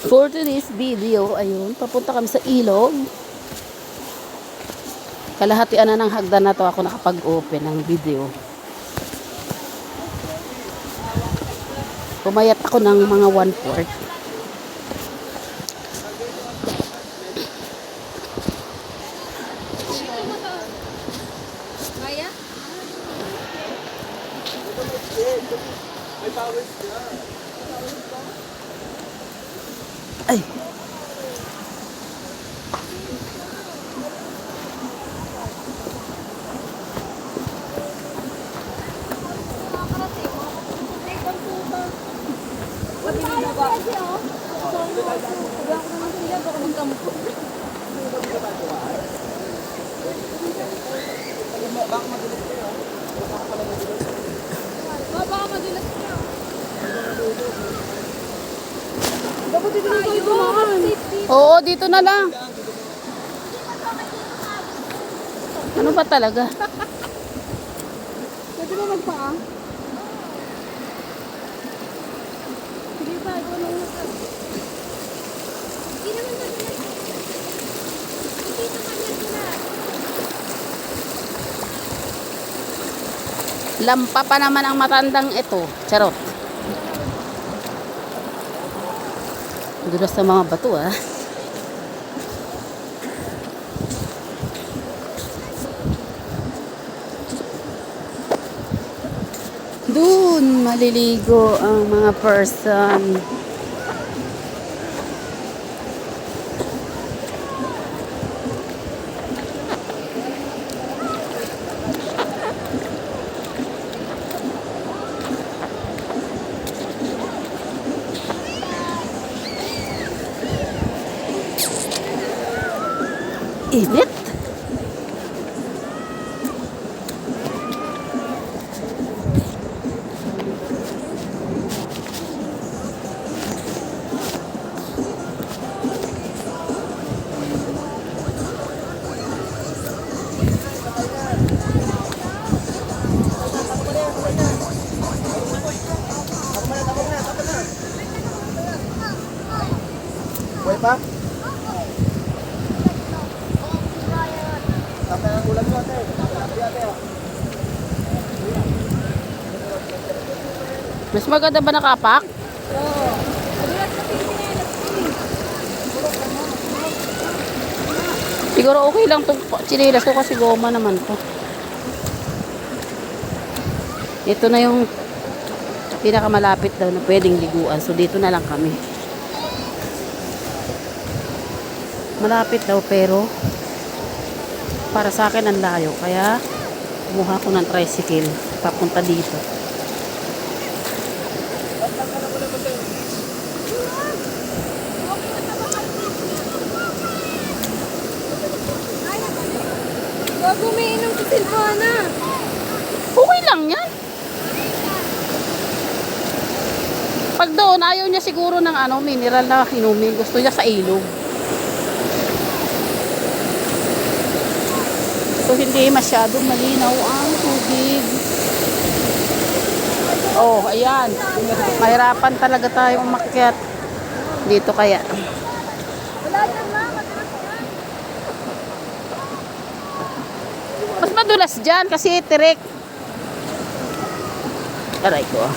For today's video, ayun, papunta kami sa ilog. Kalahatian na ng hagdan na to ako nakapag-open ng video. Pumayat ako ng mga 1/4. Ay. Oo, dito na lang. Ano ba talaga? Pwede ba magpaa? Sige pa, ito na una ka. Hindi naman madulas. Hindi naman madulas. Lampa pa naman ang matandang ito. Charot. Dulas sa mga bato ah. Doon maliligo ang mga person. Init. Buhay pa? Tapos ang ulam nyo ate. Mas maganda ba nakapak? Oo. Madulas kasi yung sinelas. Siguro okay lang itong chinelas ko kasi goma naman to. Ito na yung pinakamalapit daw na pwedeng liguan. So dito na lang kami. Malapit daw pero para sa akin ang layo. Kaya kumuha ko ng tricycle papunta dito. Bago umiinom si Silvana. Okay lang yan. Pag doon, ayaw niya siguro ng mineral na inumin. Gusto niya sa ilog. So, hindi masyadong malinaw ang tubig. Oh, ayan. Mahirapan talaga tayong umakyat. Dito kaya. Wala dyan na. Madulas na. Mas madulas dyan kasi tirik. Aray ko.